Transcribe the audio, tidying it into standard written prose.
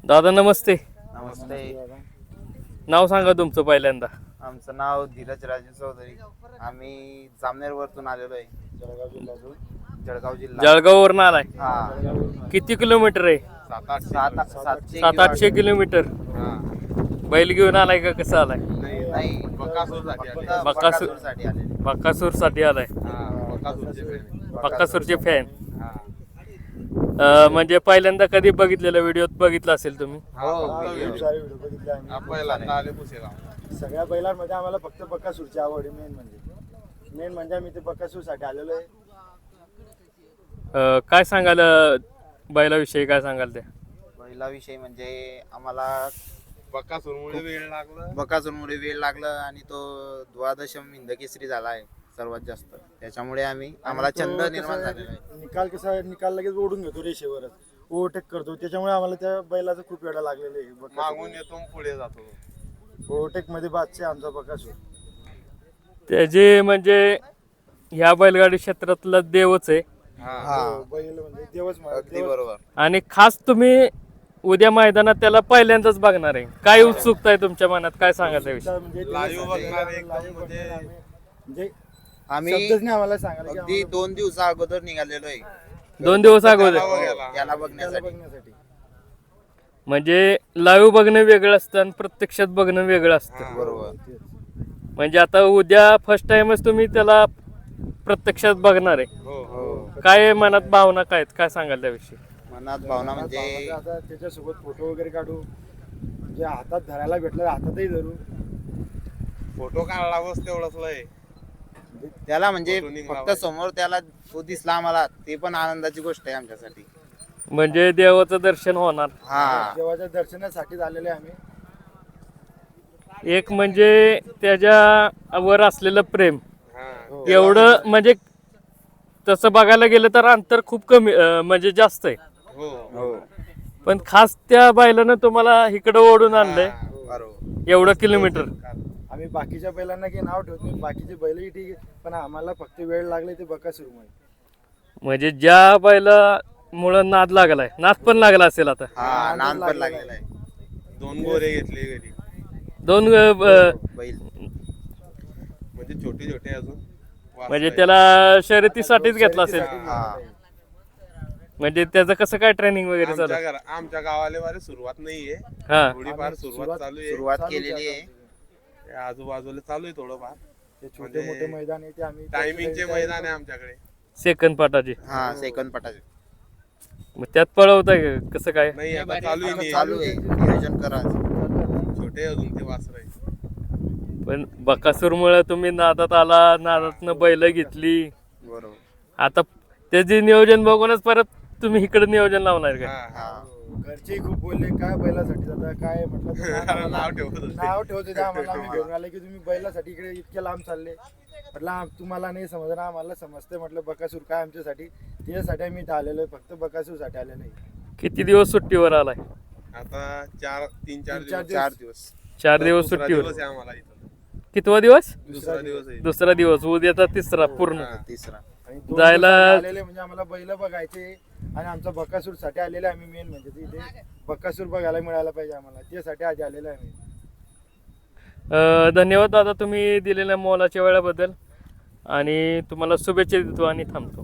दादा नमस्ते. नमस्ते. नाव सांगा तुमचं पहिल्यांदा. आमचं नाव धीरज राजू चौधरी. आम्ही जामनेर वरतून आलेलो आहे. जळगाव जिल्हा. जळगाववरून आलाय. हा. किती किलोमीटर आहे? 700 किलोमीटर. हा. बैल घेऊन आलाय का कसं आलाय? नाही बकासूरसाठी बकासूरसाठी आलाय. बकासूरचे फॅन. म्हणजे पहिल्यांदा कधी बघितलेला व्हिडिओ बघितला असेल तुम्ही? सगळ्या बैलांमध्ये आम्हाला फक्त बकासूरची आवड आहे. मेन म्हणजे आम्ही ते बकासूरसाठी आलेलो आहे. काय सांगाल बैलाविषयी, काय सांगाल त्या बैलाविषयी? म्हणजे आम्हाला बकासूरमुळे वेळ लागला आणि तो द्वादशम हिंदकेसरी झाला आहे सर्वात जास्त. त्याच्यामुळे आम्हाला छंद निर्माण झालेला आहे. निकाल लगेच ओढून घेतो रेषेवरच, ओव्हरटेक करतो. त्याच्यामुळे आम्हाला त्या बैलाचा खूप वेळा लागलेला आहे. मागून येतो पुढे जातो. ओव्हरटेक मध्ये बादशाह आमचा बकासूर. त्याचे म्हणजे ह्या बैलगाडी क्षेत्रातला देवच आहे. बैल म्हणजे देवच अगदी बरोबर. आणि खास तुम्ही उद्या मैदानात त्याला पहिल्यांदाच बघणार आहे. काय उत्सुकता आहे तुमच्या मनात, काय सांगाल त्याविषयी? म्हणजे आम्ही शब्दच नाही आम्हाला सांगायला की अगदी 2 दिवसा अगोदर निघालेलो आहे 2 दिवस अगोदर. त्याला बघण्यासाठी. म्हणजे लाईव्ह बघणं वेगळं असतं आणि प्रत्यक्षात बघणं वेगळं असतं. बरोबर. म्हणजे आता उद्या फर्स्ट टाइमच तुम्ही त्याला प्रत्यक्षात बघणार आहे. काय मनात भावना काय आहेत, काय सांगाल त्याविषयी? मनात भावना म्हणजे आता त्याच्यासोबत फोटो वगैरे काढू, म्हणजे हातात धरायला भेटलं हातातही धरू. फोटो काढला बस तेवढंच लय. त्याला म्हणजे फोटो निघाला फक्त समोर त्याला तो दिसला आम्हाला, ते पण आनंदाची गोष्ट आहे आमच्यासाठी. म्हणजे देवाचं दर्शन होणार. हा. देवाच्या दर्शनासाठी आलेले आम्ही. एक म्हणजे त्याच्या वर असलेलं प्रेम हा. एवढं, म्हणजे तसं बघायला गेलं तर अंतर खूप कमी म्हणजे जास्त आहे. हो. पण खास त्या बैलानं तुम्हाला इकडं ओढून आणलंय बरोबर. एवढं किलोमीटर. आम्ही बाकीच्या बैलांना काही नाव ठेवत नाही, बाकीचे बैलही ठीक आहे, पण आम्हाला फक्त वेळ लागले ते बकासूरमुळे. म्हणजे ज्या बैलामुळं नाद लागलाय, नाद पण लागला असेल आता. हा. नाद पण लागलेला आहे. 2 गोरे घेतले घरी. 2 बैल म्हणजे छोटे अजून. म्हणजे त्याला शर्यतीसाठीच घेतला असेल. हा. म्हणजे त्याचं कसं काय ट्रेनिंग वगैरे चालू? आमच्या गावाले वारे सुरुवात नाहीये. हा. थोडीफार सुरुवात चालू आहे. सुरुवात केलेली आहे. आजूबाजूला चालू आहे थोडंफार. ते छोटे मोठे मैदान आहे ते आम्ही टायमिंगचे मैदान आहे आमच्याकडे. सेकंद पाटाची. हा. सेकंड पटाचे. मग त्यात पळवताय का? कसं काय? नाही आता चालू आहे. चालू आहे नियोजन करा. छोटे अजून ते वासर आहे. पण बकासूरमुळे तुम्ही नादात आला, नादातनं बैल घेतली. बरोबर. आता त्याचे नियोजन बघूनच परत तुम्ही इकडे नियोजन लावणार का? हा. घरचे खूप बोलले काय बैलासाठी जाता काय म्हटलं तर नाव ठेवत होते. नाव ठेवत होते आम्हाला. आम्ही घेऊन आले की तुम्ही बैलासाठी इकडे इतके लांब चालले. म्हटलं तुम्हाला नाही समजणार, आम्हाला समजते. म्हटलं बकासूर काय आमच्यासाठी, त्याच्यासाठी आम्ही इथं आलेलो आहे, फक्त बकासूरसाठी आलेलो आहे. किती दिवस सुट्टीवर आलाय? आता 3-4 दिवस. 4 दिवस दुसरा सुट्टीवर. दिवस आहे आम्हाला इथं. कितवा दिवस? दुसरा दिवस आहे. दुसरा दिवस. उद्याचा तिसरा पूर्ण. तिसरा. आणि 2 जायला- दिवसासाठी आलेले म्हणजे आम्हाला बैल बघायचे आणि आमचा बकासूर साठी आलेले आम्ही. मेन म्हणजे तिथे बकासूर बघायला मिळायला पाहिजे आम्हाला, त्यासाठी आज आलेलो आहे आम्ही. धन्यवाद दादा तुम्ही दिलेल्या मोलाच्या वेळाबद्दल, आणि तुम्हाला शुभेच्छा देतो आणि थांबतो.